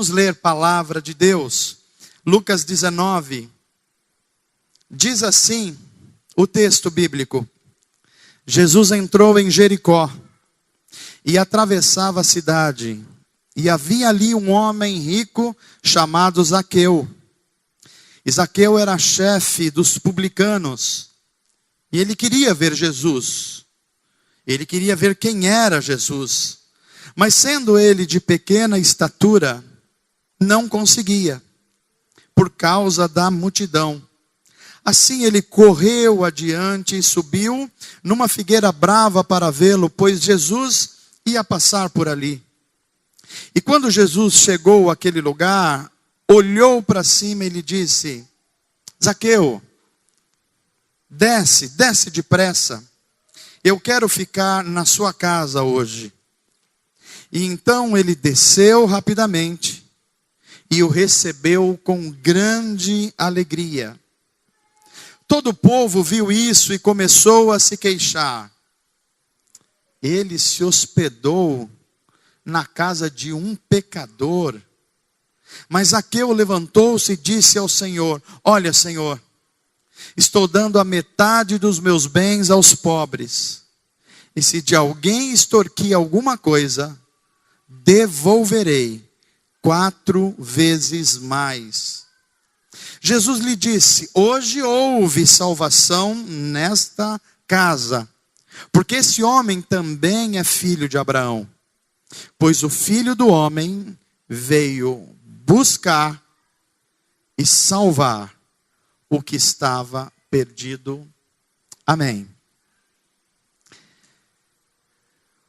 Vamos ler palavra de Deus. Lucas 19. Diz assim o texto bíblico: Jesus entrou em Jericó e atravessava a cidade. E havia ali um homem rico chamado Zaqueu. E Zaqueu era chefe dos publicanos. E ele queria ver Jesus. Ele queria ver quem era Jesus. Mas sendo ele de pequena estatura, não conseguia, por causa da multidão. Assim ele correu adiante e subiu numa figueira brava para vê-lo, pois Jesus ia passar por ali. E quando Jesus chegou àquele lugar, olhou para cima e lhe disse: Zaqueu, desce depressa. Eu quero ficar na sua casa hoje. E então ele desceu rapidamente e o recebeu com grande alegria. Todo o povo viu isso e começou a se queixar. Ele se hospedou na casa de um pecador. Mas Zaqueu levantou-se e disse ao Senhor: Olha, Senhor, estou dando a metade dos meus bens aos pobres. E se de alguém extorquir alguma coisa, devolverei 4 vezes mais. Jesus lhe disse: Hoje houve salvação nesta casa, porque esse homem também é filho de Abraão. Pois o Filho do Homem veio buscar e salvar o que estava perdido. Amém.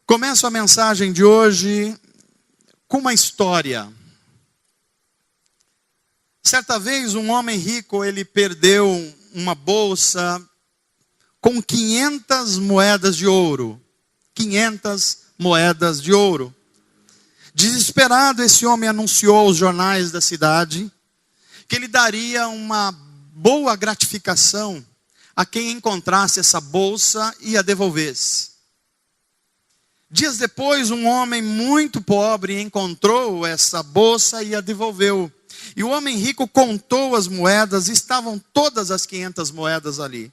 Começo a mensagem de hoje com uma história. Certa vez um homem rico, ele perdeu uma bolsa com 500 moedas de ouro. 500 moedas de ouro. Desesperado, esse homem anunciou aos jornais da cidade que ele daria uma boa gratificação a quem encontrasse essa bolsa e a devolvesse. Dias depois, um homem muito pobre encontrou essa bolsa e a devolveu. E o homem rico contou as moedas, e estavam todas as 500 moedas ali.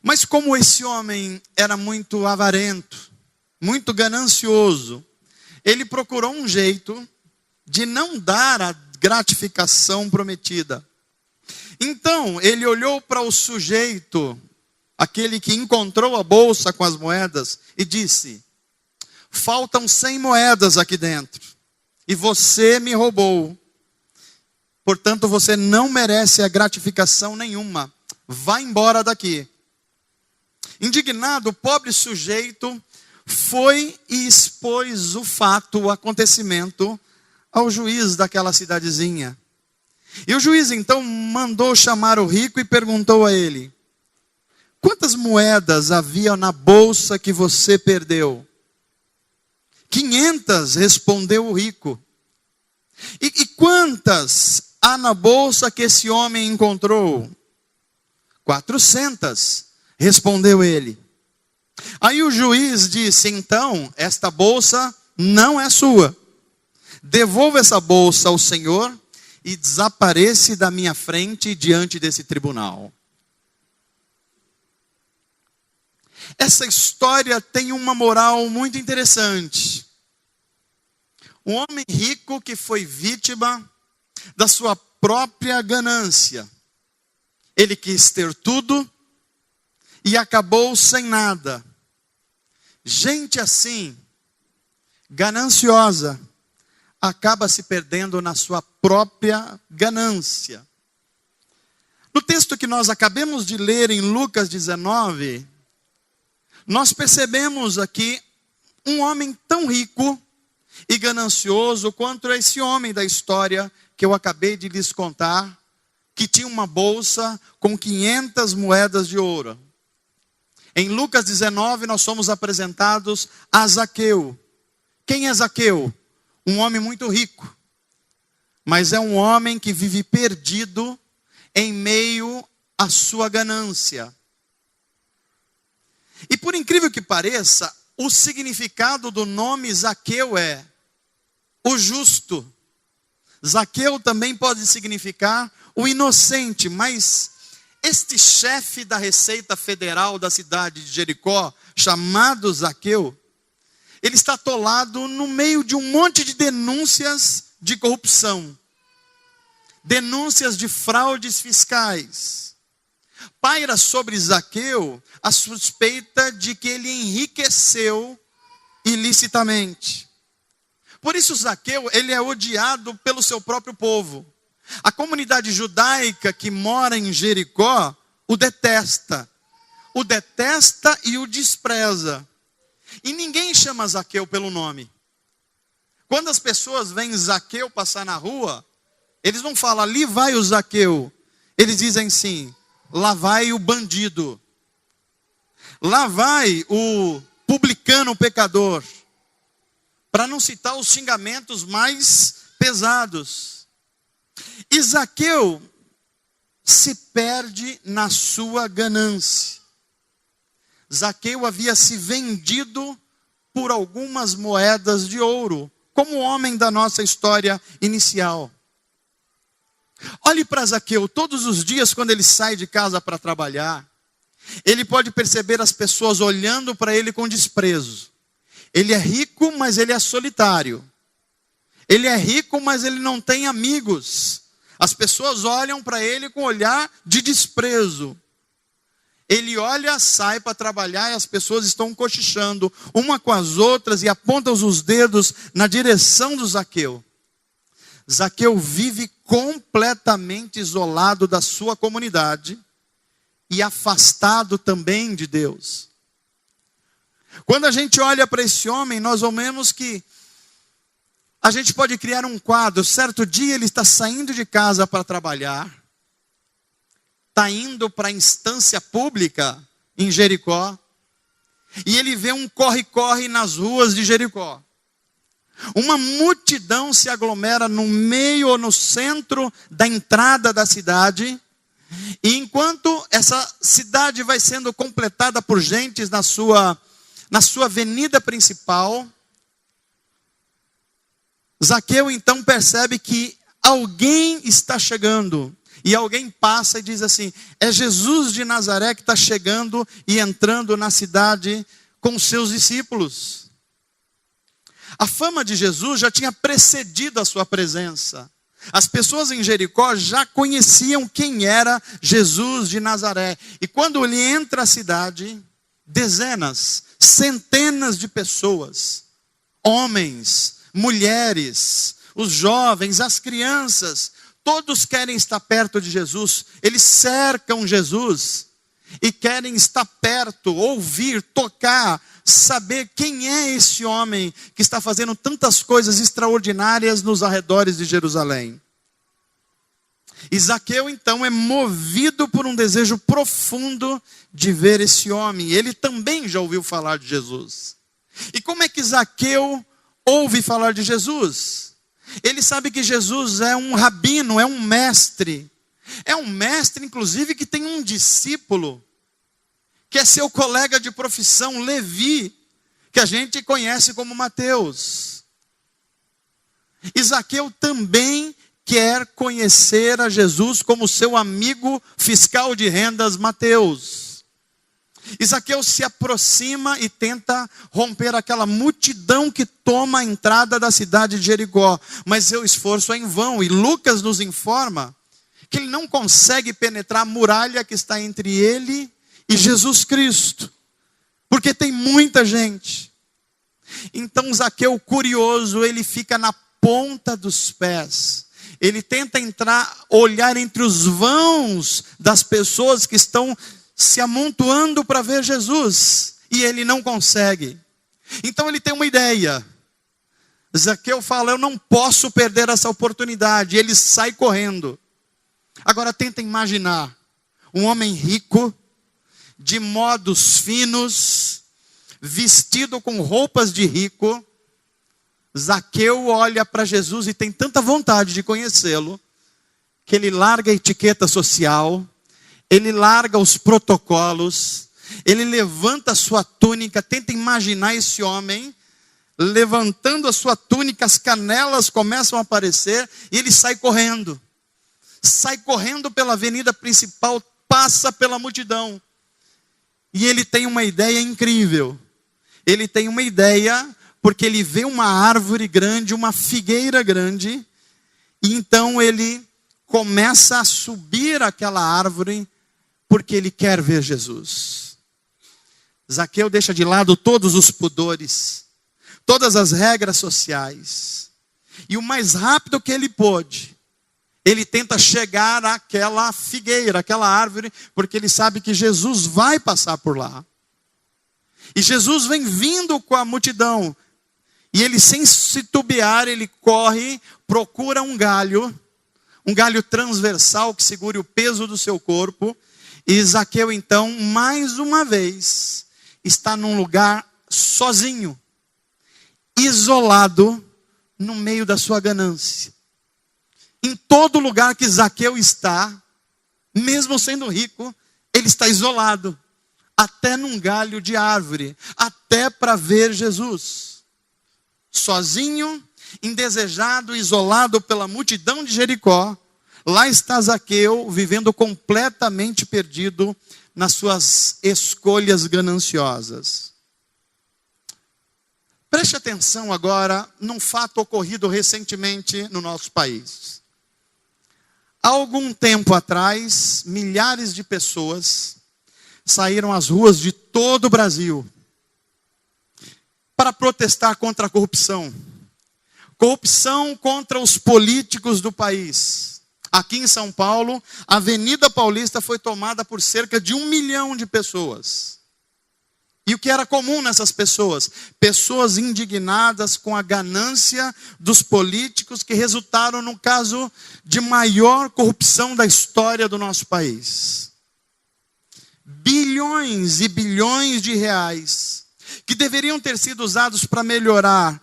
Mas como esse homem era muito avarento, muito ganancioso, ele procurou um jeito de não dar a gratificação prometida. Então, ele olhou para o sujeito, aquele que encontrou a bolsa com as moedas, e disse: Faltam 100 moedas aqui dentro, e você me roubou. Portanto, você não merece a gratificação nenhuma. Vá embora daqui. Indignado, o pobre sujeito foi e expôs o fato, o acontecimento, ao juiz daquela cidadezinha. E o juiz então mandou chamar o rico e perguntou a ele: Quantas moedas havia na bolsa que você perdeu? 500, respondeu o rico. E quantas há na bolsa que esse homem encontrou? 400, respondeu ele. Aí o juiz disse: Então, esta bolsa não é sua. Devolva essa bolsa ao Senhor e desapareça da minha frente diante desse tribunal. Essa história tem uma moral muito interessante. Um homem rico que foi vítima da sua própria ganância. Ele quis ter tudo e acabou sem nada. Gente assim, gananciosa, acaba se perdendo na sua própria ganância. No texto que nós acabamos de ler em Lucas 19, nós percebemos aqui um homem tão rico e ganancioso quanto esse homem da história que eu acabei de lhes contar, que tinha uma bolsa com 500 moedas de ouro. Em Lucas 19 nós somos apresentados a Zaqueu. Quem é Zaqueu? Um homem muito rico, mas é um homem que vive perdido em meio à sua ganância. E por incrível que pareça, o significado do nome Zaqueu é o justo, Zaqueu também pode significar o inocente, mas este chefe da Receita Federal da cidade de Jericó, chamado Zaqueu, ele está atolado no meio de um monte de denúncias de corrupção, denúncias de fraudes fiscais. Paira sobre Zaqueu a suspeita de que ele enriqueceu ilicitamente. Por isso Zaqueu, ele é odiado pelo seu próprio povo. A comunidade judaica que mora em Jericó o detesta e o despreza. E ninguém chama Zaqueu pelo nome. Quando as pessoas veem Zaqueu passar na rua, eles não falam, ali vai o Zaqueu. Eles dizem sim, lá vai o bandido. Lá vai o publicano, o pecador. Para não citar os xingamentos mais pesados. E Zaqueu se perde na sua ganância. Zaqueu havia se vendido por algumas moedas de ouro, como o homem da nossa história inicial. Olhe para Zaqueu, todos os dias quando ele sai de casa para trabalhar, ele pode perceber as pessoas olhando para ele com desprezo. Ele é rico, mas ele é solitário. Ele é rico, mas ele não tem amigos. As pessoas olham para ele com olhar de desprezo. Ele olha, sai para trabalhar e as pessoas estão cochichando uma com as outras e apontam os dedos na direção do Zaqueu. Zaqueu vive completamente isolado da sua comunidade e afastado também de Deus. Quando a gente olha para esse homem, nós vemos que a gente pode criar um quadro. Certo dia ele está saindo de casa para trabalhar, está indo para a instância pública em Jericó, e ele vê um corre-corre nas ruas de Jericó. Uma multidão se aglomera no meio ou no centro da entrada da cidade, e enquanto essa cidade vai sendo completada por gentes na sua avenida principal, Zaqueu então percebe que alguém está chegando. E alguém passa e diz assim, é Jesus de Nazaré que está chegando e entrando na cidade com os seus discípulos. A fama de Jesus já tinha precedido a sua presença. As pessoas em Jericó já conheciam quem era Jesus de Nazaré. E quando ele entra na cidade, dezenas, centenas de pessoas, homens, mulheres, os jovens, as crianças, todos querem estar perto de Jesus. Eles cercam Jesus e querem estar perto, ouvir, tocar, saber quem é esse homem que está fazendo tantas coisas extraordinárias nos arredores de Jerusalém. E Zaqueu então é movido por um desejo profundo de ver esse homem. Ele também já ouviu falar de Jesus. E como é que Zaqueu ouve falar de Jesus? Ele sabe que Jesus é um rabino, é um mestre. É um mestre, inclusive, que tem um discípulo, que é seu colega de profissão, Levi, que a gente conhece como Mateus. E Zaqueu também quer conhecer a Jesus como seu amigo fiscal de rendas, Mateus. E Zaqueu se aproxima e tenta romper aquela multidão que toma a entrada da cidade de Jericó. Mas seu esforço é em vão. E Lucas nos informa que ele não consegue penetrar a muralha que está entre ele e Jesus Cristo. Porque tem muita gente. Então Zaqueu, curioso, ele fica na ponta dos pés. Ele tenta entrar, olhar entre os vãos das pessoas que estão se amontoando para ver Jesus, e ele não consegue. Então ele tem uma ideia. Zaqueu fala, eu não posso perder essa oportunidade. Ele sai correndo. Agora tenta imaginar, um homem rico, de modos finos, vestido com roupas de rico. Zaqueu olha para Jesus e tem tanta vontade de conhecê-lo, que ele larga a etiqueta social, ele larga os protocolos, ele levanta a sua túnica, tenta imaginar esse homem levantando a sua túnica, as canelas começam a aparecer, e ele sai correndo pela avenida principal, passa pela multidão, e ele tem uma ideia incrível. Ele tem uma ideia, porque ele vê uma árvore grande, uma figueira grande, e então ele começa a subir aquela árvore, porque ele quer ver Jesus. Zaqueu deixa de lado todos os pudores, todas as regras sociais, e o mais rápido que ele pôde, ele tenta chegar àquela figueira, àquela árvore, porque ele sabe que Jesus vai passar por lá. E Jesus vem vindo com a multidão, e ele, sem se titubear, ele corre, procura um galho transversal que segure o peso do seu corpo. E Zaqueu, então, mais uma vez, está num lugar sozinho, isolado, no meio da sua ganância. Em todo lugar que Zaqueu está, mesmo sendo rico, ele está isolado, até num galho de árvore, até para ver Jesus. Sozinho, indesejado, isolado pela multidão de Jericó, lá está Zaqueu, vivendo completamente perdido nas suas escolhas gananciosas. Preste atenção agora num fato ocorrido recentemente no nosso país. Há algum tempo atrás, milhares de pessoas saíram às ruas de todo o Brasil para protestar contra a corrupção. Corrupção contra os políticos do país. Aqui em São Paulo, a Avenida Paulista foi tomada por cerca de 1 milhão de pessoas. E o que era comum nessas pessoas? Pessoas indignadas com a ganância dos políticos, que resultaram no caso de maior corrupção da história do nosso país. Bilhões e bilhões de reais que deveriam ter sido usados para melhorar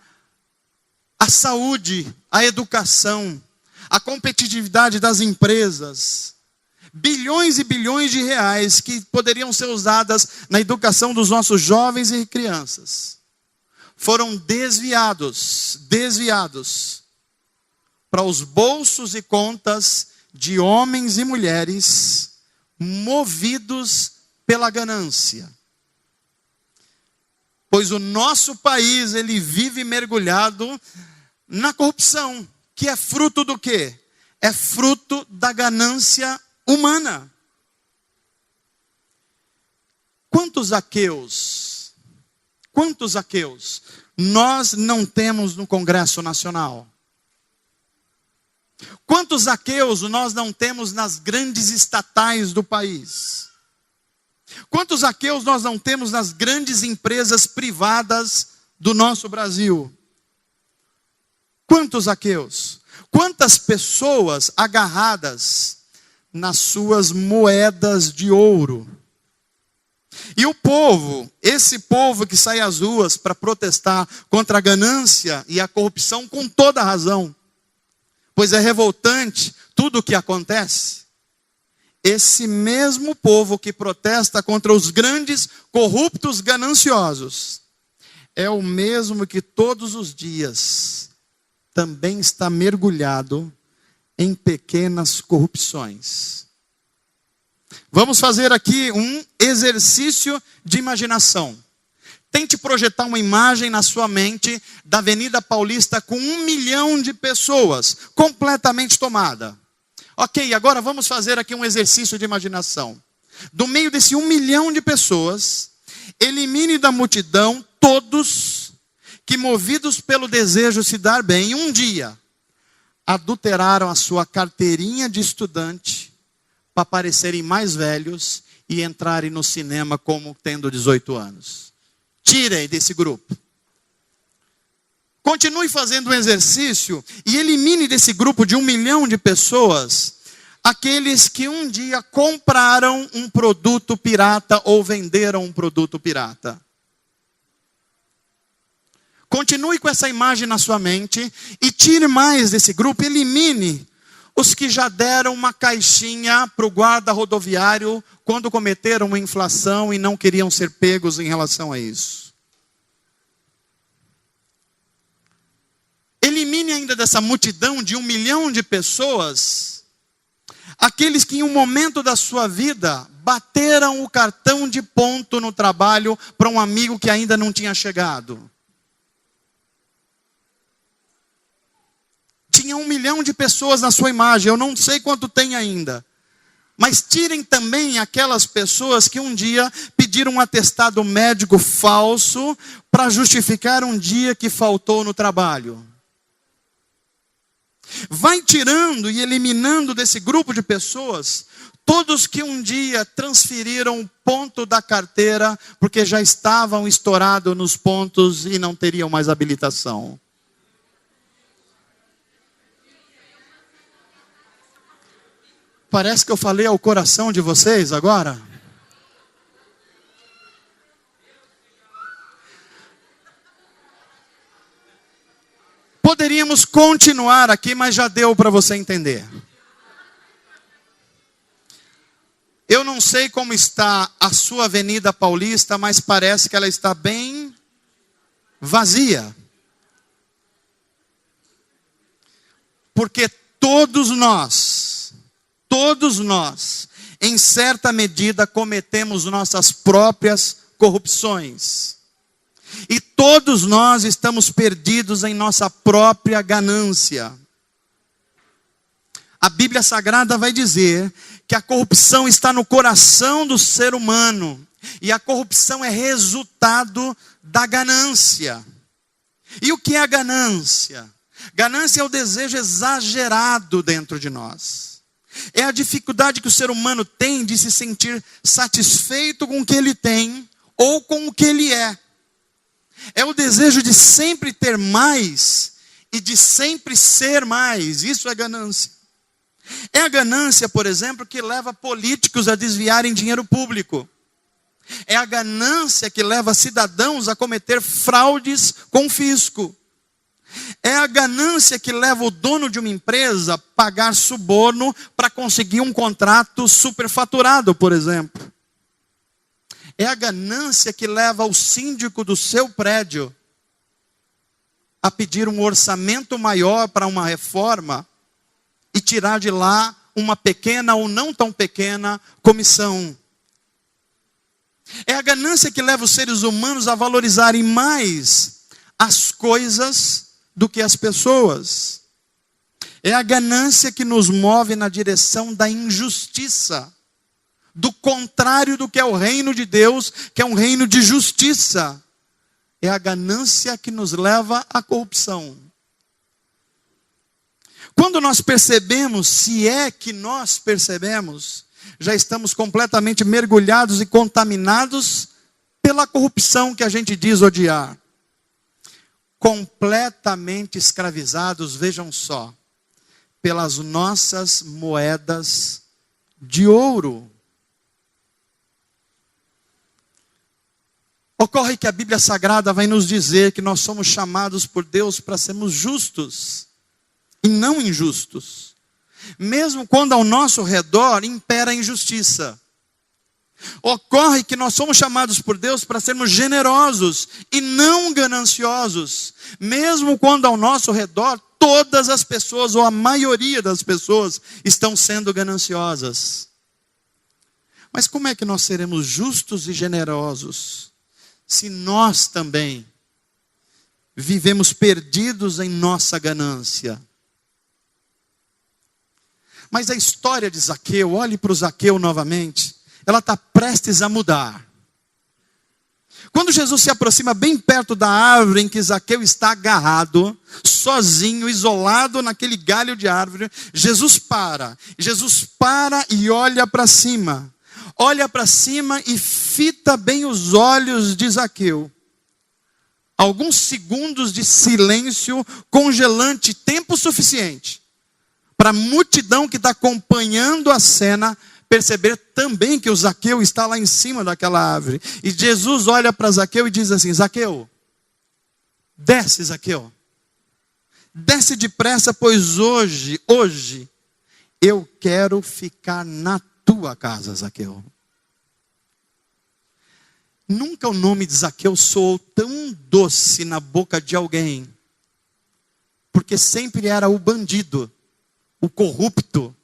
a saúde, a educação, a competitividade das empresas. Bilhões e bilhões de reais que poderiam ser usadas na educação dos nossos jovens e crianças, foram desviados para os bolsos e contas de homens e mulheres movidos pela ganância. Pois o nosso país, ele vive mergulhado na corrupção, que é fruto do quê? É fruto da ganância humana. Quantos Zaqueus nós não temos no Congresso Nacional? Quantos Zaqueus nós não temos nas grandes estatais do país? Quantos Zaqueus nós não temos nas grandes empresas privadas do nosso Brasil? Quantos Zaqueus? Quantas pessoas agarradas nas suas moedas de ouro? E o povo, esse povo que sai às ruas para protestar contra a ganância e a corrupção, com toda a razão, pois é revoltante tudo o que acontece. Esse mesmo povo que protesta contra os grandes corruptos gananciosos é o mesmo que todos os dias também está mergulhado em pequenas corrupções. Vamos fazer aqui um exercício de imaginação. Tente projetar uma imagem na sua mente da Avenida Paulista com 1 milhão de pessoas, completamente tomada. Ok, agora vamos fazer aqui um exercício de imaginação. Do meio desse 1 milhão de pessoas, elimine da multidão todos que, movidos pelo desejo de se dar bem, um dia adulteraram a sua carteirinha de estudante para parecerem mais velhos e entrarem no cinema como tendo 18 anos. Tirem desse grupo. Continue fazendo um exercício e elimine desse grupo de 1 milhão de pessoas aqueles que um dia compraram um produto pirata ou venderam um produto pirata. Continue com essa imagem na sua mente e tire mais desse grupo, elimine os que já deram uma caixinha para o guarda rodoviário quando cometeram uma infração e não queriam ser pegos em relação a isso. Elimine ainda dessa multidão de 1 milhão de pessoas, aqueles que em um momento da sua vida bateram o cartão de ponto no trabalho para um amigo que ainda não tinha chegado. Tinha 1 milhão de pessoas na sua imagem, eu não sei quanto tem ainda. Mas tirem também aquelas pessoas que um dia pediram um atestado médico falso para justificar um dia que faltou no trabalho. Vai tirando e eliminando desse grupo de pessoas todos que um dia transferiram o ponto da carteira porque já estavam estourados nos pontos e não teriam mais habilitação. Parece que eu falei ao coração de vocês agora. Poderíamos continuar aqui, mas já deu para você entender. Eu não sei como está a sua Avenida Paulista, mas parece que ela está bem vazia. Porque todos nós, em certa medida, cometemos nossas próprias corrupções. E todos nós estamos perdidos em nossa própria ganância. A Bíblia Sagrada vai dizer que a corrupção está no coração do ser humano. E a corrupção é resultado da ganância. E o que é a ganância? Ganância é o desejo exagerado dentro de nós. É a dificuldade que o ser humano tem de se sentir satisfeito com o que ele tem ou com o que ele é. É o desejo de sempre ter mais e de sempre ser mais. Isso é ganância. É a ganância, por exemplo, que leva políticos a desviarem dinheiro público. É a ganância que leva cidadãos a cometer fraudes com o fisco. É a ganância que leva o dono de uma empresa a pagar suborno para conseguir um contrato superfaturado, por exemplo. É a ganância que leva o síndico do seu prédio a pedir um orçamento maior para uma reforma e tirar de lá uma pequena ou não tão pequena comissão. É a ganância que leva os seres humanos a valorizarem mais as coisas do que as pessoas. É a ganância que nos move na direção da injustiça, do contrário do que é o reino de Deus, que é um reino de justiça. É a ganância que nos leva à corrupção. Quando nós percebemos, se é que nós percebemos, já estamos completamente mergulhados e contaminados pela corrupção que a gente diz odiar. Completamente escravizados, vejam só, pelas nossas moedas de ouro. Ocorre que a Bíblia Sagrada vai nos dizer que nós somos chamados por Deus para sermos justos e não injustos. Mesmo quando ao nosso redor impera a injustiça. Ocorre que nós somos chamados por Deus para sermos generosos e não gananciosos. Mesmo quando ao nosso redor todas as pessoas, ou a maioria das pessoas, estão sendo gananciosas. Mas como é que nós seremos justos e generosos se nós também vivemos perdidos em nossa ganância? Mas a história de Zaqueu, olhe para o Zaqueu novamente, ela está prestes a mudar. Quando Jesus se aproxima bem perto da árvore em que Zaqueu está agarrado, sozinho, isolado naquele galho de árvore, Jesus para e olha para cima. Olha para cima e fita bem os olhos de Zaqueu. Alguns segundos de silêncio congelante, tempo suficiente para a multidão que está acompanhando a cena perceber também que o Zaqueu está lá em cima daquela árvore. E Jesus olha para Zaqueu e diz assim: Zaqueu, desce, Zaqueu. Desce depressa, pois hoje eu quero ficar na tua casa, Zaqueu. Nunca o nome de Zaqueu soou tão doce na boca de alguém porque sempre era o bandido, o corrupto,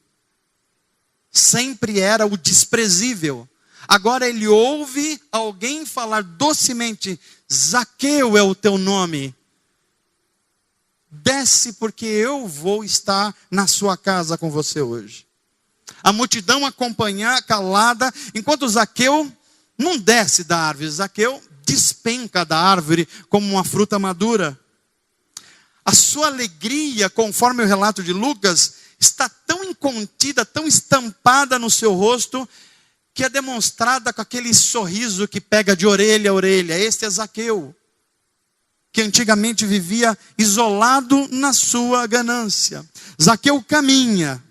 sempre era o desprezível. Agora ele ouve alguém falar docemente: Zaqueu é o teu nome. Desce, porque eu vou estar na sua casa com você hoje. A multidão acompanha calada, enquanto Zaqueu não desce da árvore. Zaqueu despenca da árvore como uma fruta madura. A sua alegria, conforme o relato de Lucas, está tão incontida, tão estampada no seu rosto, que é demonstrada com aquele sorriso que pega de orelha a orelha. Este é Zaqueu, que antigamente vivia isolado na sua ganância. Zaqueu caminha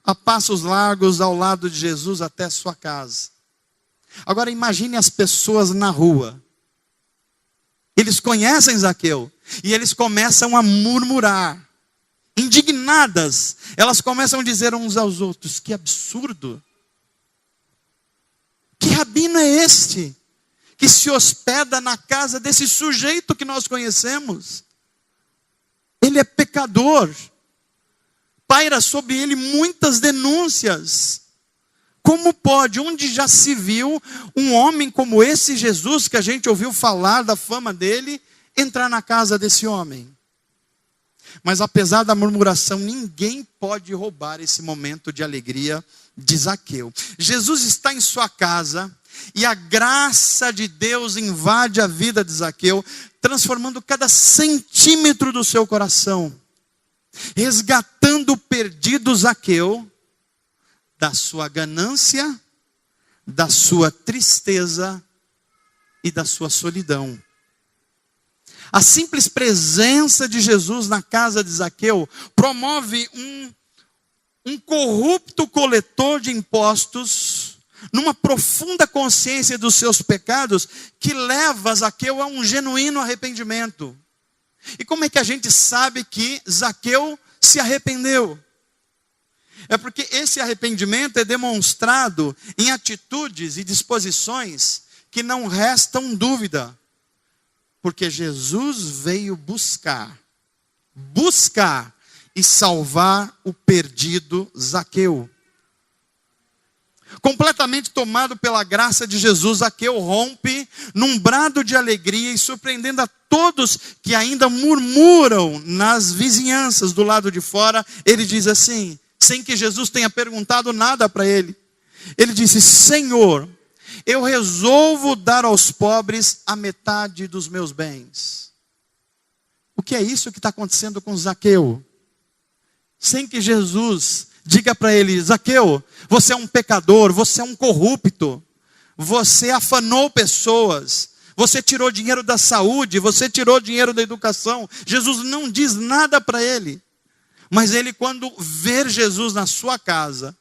a passos largos ao lado de Jesus até sua casa. Agora imagine as pessoas na rua. Eles conhecem Zaqueu e eles começam a murmurar, indignadas. Elas começam a dizer uns aos outros: que absurdo! Que rabino é este que se hospeda na casa desse sujeito que nós conhecemos? Ele é pecador. Paira sobre ele muitas denúncias. Como pode, onde já se viu um homem como esse Jesus, que a gente ouviu falar da fama dele, entrar na casa desse homem? Mas apesar da murmuração, ninguém pode roubar esse momento de alegria de Zaqueu. Jesus está em sua casa e a graça de Deus invade a vida de Zaqueu, transformando cada centímetro do seu coração, resgatando o perdido Zaqueu da sua ganância, da sua tristeza e da sua solidão. A simples presença de Jesus na casa de Zaqueu promove um corrupto coletor de impostos, numa profunda consciência dos seus pecados, que leva Zaqueu a um genuíno arrependimento. E como é que a gente sabe que Zaqueu se arrependeu? É porque esse arrependimento é demonstrado em atitudes e disposições que não restam dúvida. Porque Jesus veio buscar e salvar o perdido Zaqueu. Completamente tomado pela graça de Jesus, Zaqueu rompe num brado de alegria e surpreendendo a todos que ainda murmuram nas vizinhanças do lado de fora. Ele diz assim, sem que Jesus tenha perguntado nada para ele. Ele disse: Senhor, eu resolvo dar aos pobres a metade dos meus bens. O que é isso que está acontecendo com Zaqueu? Sem que Jesus diga para ele: Zaqueu, você é um pecador, você é um corrupto, você afanou pessoas, você tirou dinheiro da saúde, você tirou dinheiro da educação. Jesus não diz nada para ele. Mas ele, quando ver Jesus na sua casa,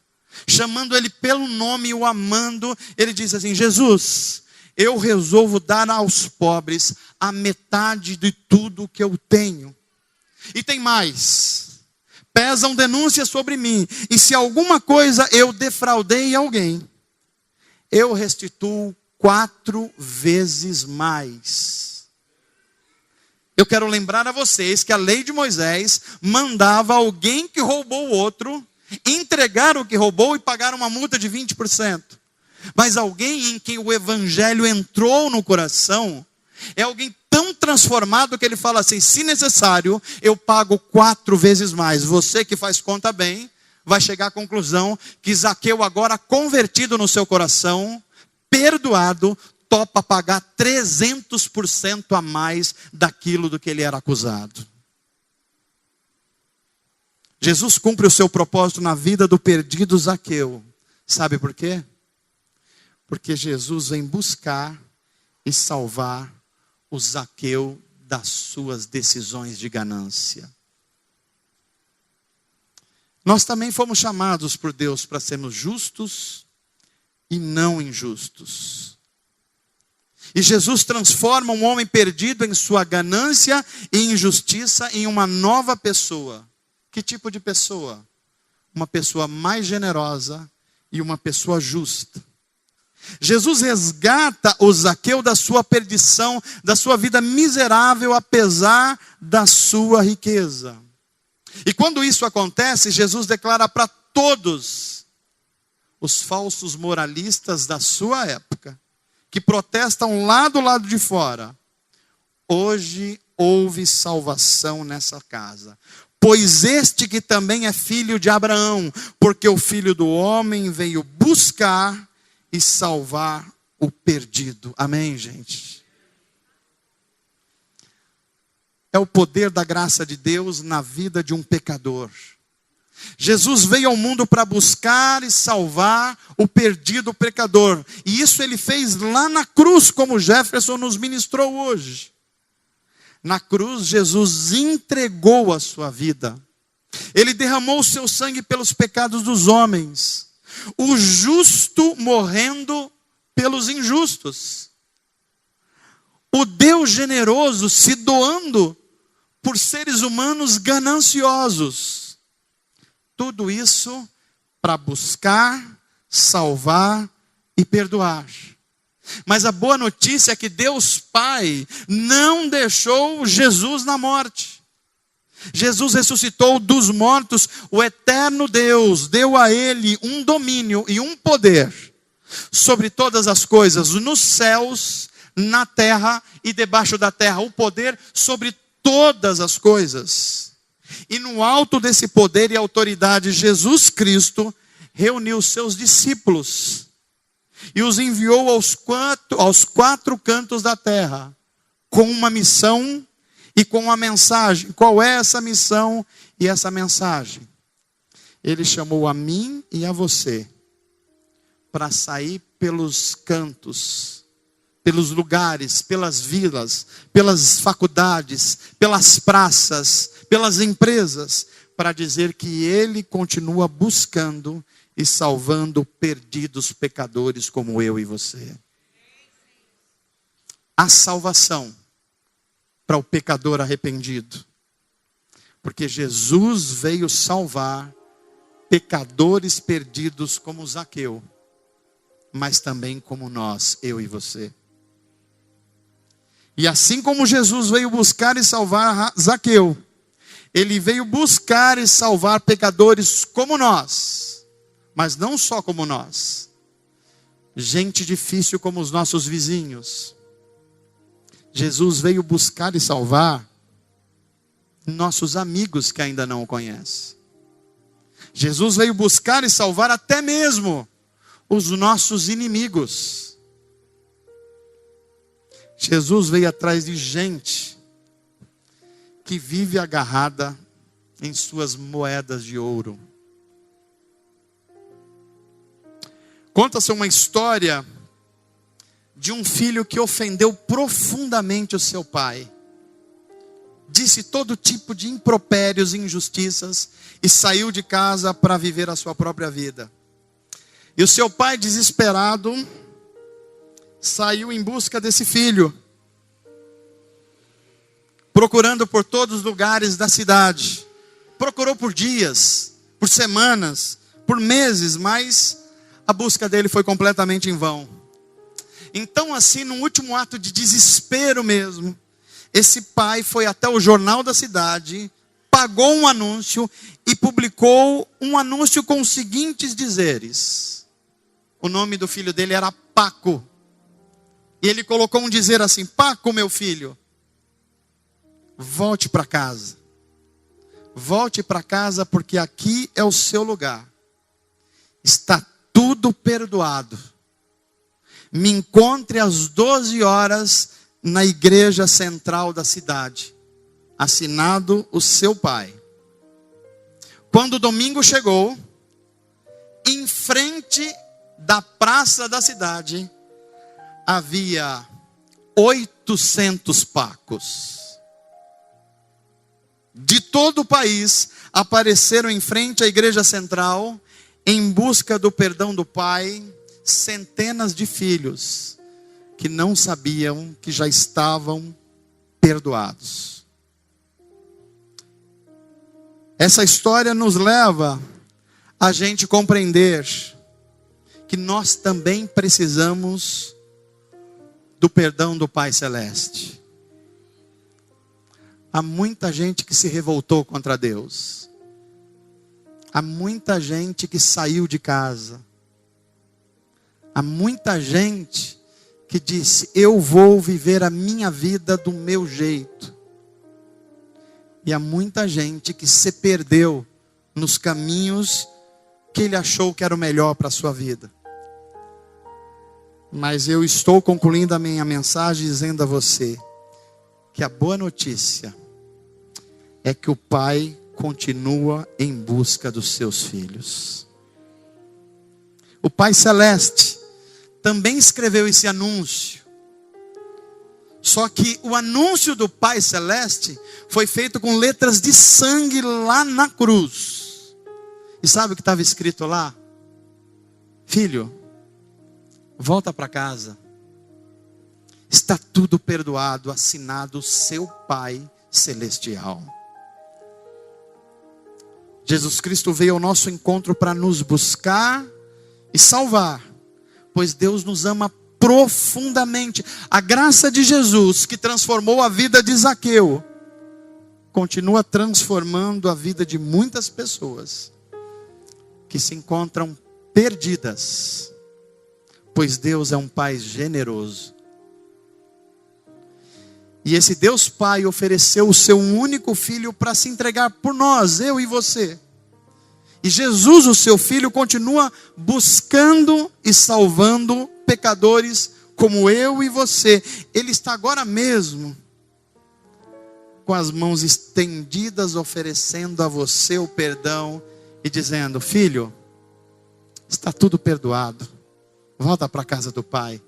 chamando ele pelo nome e o amando, ele diz assim: Jesus, eu resolvo dar aos pobres a metade de tudo que eu tenho. E tem mais. Pesam denúncias sobre mim. E se alguma coisa eu defraudei alguém, eu restituo 4 vezes mais. Eu quero lembrar a vocês que a lei de Moisés mandava alguém que roubou o outro entregar o que roubou e pagar uma multa de 20%. Mas alguém em quem o evangelho entrou no coração é alguém tão transformado que ele fala assim: se necessário, eu pago 4 vezes mais. Você que faz conta bem, vai chegar à conclusão que Zaqueu, agora convertido no seu coração, perdoado, topa pagar 300% a mais daquilo do que ele era acusado. Jesus cumpre o seu propósito na vida do perdido Zaqueu. Sabe por quê? Porque Jesus vem buscar e salvar o Zaqueu das suas decisões de ganância. Nós também fomos chamados por Deus para sermos justos e não injustos. E Jesus transforma um homem perdido em sua ganância e injustiça em uma nova pessoa. Que tipo de pessoa? Uma pessoa mais generosa e uma pessoa justa. Jesus resgata o Zaqueu da sua perdição, da sua vida miserável, apesar da sua riqueza. E quando isso acontece, Jesus declara para todos os falsos moralistas da sua época, que protestam lá do lado de fora: hoje houve salvação nessa casa, pois este que também é filho de Abraão, porque o Filho do Homem veio buscar e salvar o perdido. Amém, gente? É o poder da graça de Deus na vida de um pecador. Jesus veio ao mundo para buscar e salvar o perdido pecador. E isso ele fez lá na cruz, como Jefferson nos ministrou hoje. Na cruz, Jesus entregou a sua vida. Ele derramou o seu sangue pelos pecados dos homens. O justo morrendo pelos injustos. O Deus generoso se doando por seres humanos gananciosos. Tudo isso para buscar, salvar e perdoar. Mas a boa notícia é que Deus Pai não deixou Jesus na morte. Jesus ressuscitou dos mortos. O eterno Deus deu a ele um domínio e um poder sobre todas as coisas, nos céus, na terra e debaixo da terra. O poder sobre todas as coisas. E no alto desse poder e autoridade, Jesus Cristo reuniu seus discípulos e os enviou aos quatro cantos da terra, com uma missão e com uma mensagem. Qual é essa missão e essa mensagem? Ele chamou a mim e a você para sair pelos cantos, pelos lugares, pelas vilas, pelas faculdades, pelas praças, pelas empresas, para dizer que Ele continua buscando e salvando perdidos pecadores como eu e você. Há salvação para o pecador arrependido, porque Jesus veio salvar pecadores perdidos como Zaqueu, mas também como nós, eu e você. E assim como Jesus veio buscar e salvar Zaqueu, Ele veio buscar e salvar pecadores como nós. Mas não só como nós. Gente difícil como os nossos vizinhos. Jesus veio buscar e salvar nossos amigos que ainda não o conhecem. Jesus veio buscar e salvar até mesmo os nossos inimigos. Jesus veio atrás de gente que vive agarrada em suas moedas de ouro. Conta-se uma história de um filho que ofendeu profundamente o seu pai. Disse todo tipo de impropérios e injustiças e saiu de casa para viver a sua própria vida. E o seu pai, desesperado, saiu em busca desse filho, procurando por todos os lugares da cidade. Procurou por dias, por semanas, por meses, mas a busca dele foi completamente em vão. Então, assim, num último ato de desespero mesmo, esse pai foi até o jornal da cidade, pagou um anúncio e publicou um anúncio com os seguintes dizeres. O nome do filho dele era Paco. E ele colocou um dizer assim: Paco, meu filho, volte para casa. Volte para casa porque aqui é o seu lugar. Está tudo perdoado. Me encontre às 12 horas na igreja central da cidade. Assinado o seu pai. Quando o domingo chegou, em frente da praça da cidade, havia 800 pacos. De todo o país, apareceram em frente à igreja central, em busca do perdão do pai, centenas de filhos que não sabiam que já estavam perdoados. Essa história nos leva a gente compreender que nós também precisamos do perdão do Pai Celeste. Há muita gente que se revoltou contra Deus. Há muita gente que saiu de casa. Há muita gente que disse: eu vou viver a minha vida do meu jeito. E há muita gente que se perdeu nos caminhos que ele achou que era o melhor para a sua vida. Mas eu estou concluindo a minha mensagem dizendo a você que a boa notícia é que o Pai continua em busca dos seus filhos. O Pai Celeste também escreveu esse anúncio. Só que o anúncio do Pai Celeste foi feito com letras de sangue lá na cruz. E sabe o que estava escrito lá? Filho, volta para casa. Está tudo perdoado, assinado seu Pai Celestial. Jesus Cristo veio ao nosso encontro para nos buscar e salvar, pois Deus nos ama profundamente. A graça de Jesus, que transformou a vida de Zaqueu, continua transformando a vida de muitas pessoas que se encontram perdidas, pois Deus é um Pai generoso. E esse Deus Pai ofereceu o seu único Filho para se entregar por nós, eu e você. E Jesus, o seu Filho, continua buscando e salvando pecadores como eu e você. Ele está agora mesmo com as mãos estendidas, oferecendo a você o perdão e dizendo: filho, está tudo perdoado. Volta para a casa do Pai.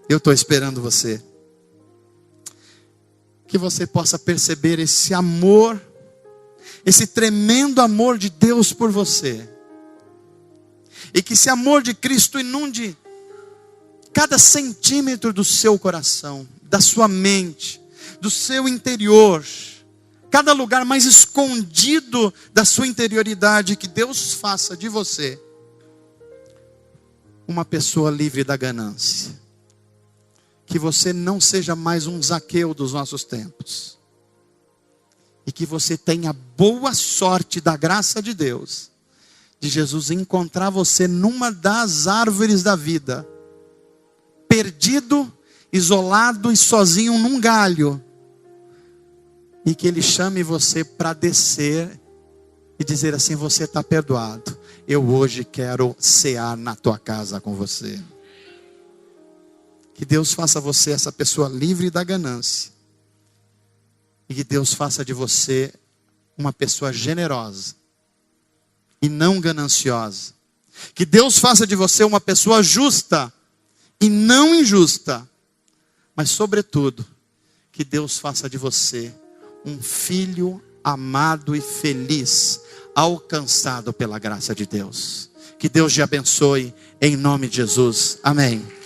Eu estou esperando você. Que você possa perceber esse amor, esse tremendo amor de Deus por você. E que esse amor de Cristo inunde cada centímetro do seu coração, da sua mente, do seu interior, cada lugar mais escondido da sua interioridade. Que Deus faça de você uma pessoa livre da ganância. Que você não seja mais um Zaqueu dos nossos tempos. E que você tenha boa sorte da graça de Deus, de Jesus encontrar você numa das árvores da vida, perdido, isolado e sozinho num galho. E que Ele chame você para descer e dizer assim: você está perdoado. Eu hoje quero cear na tua casa com você. Que Deus faça você essa pessoa livre da ganância. E que Deus faça de você uma pessoa generosa e não gananciosa. Que Deus faça de você uma pessoa justa e não injusta. Mas sobretudo, que Deus faça de você um filho amado e feliz, alcançado pela graça de Deus. Que Deus te abençoe em nome de Jesus. Amém.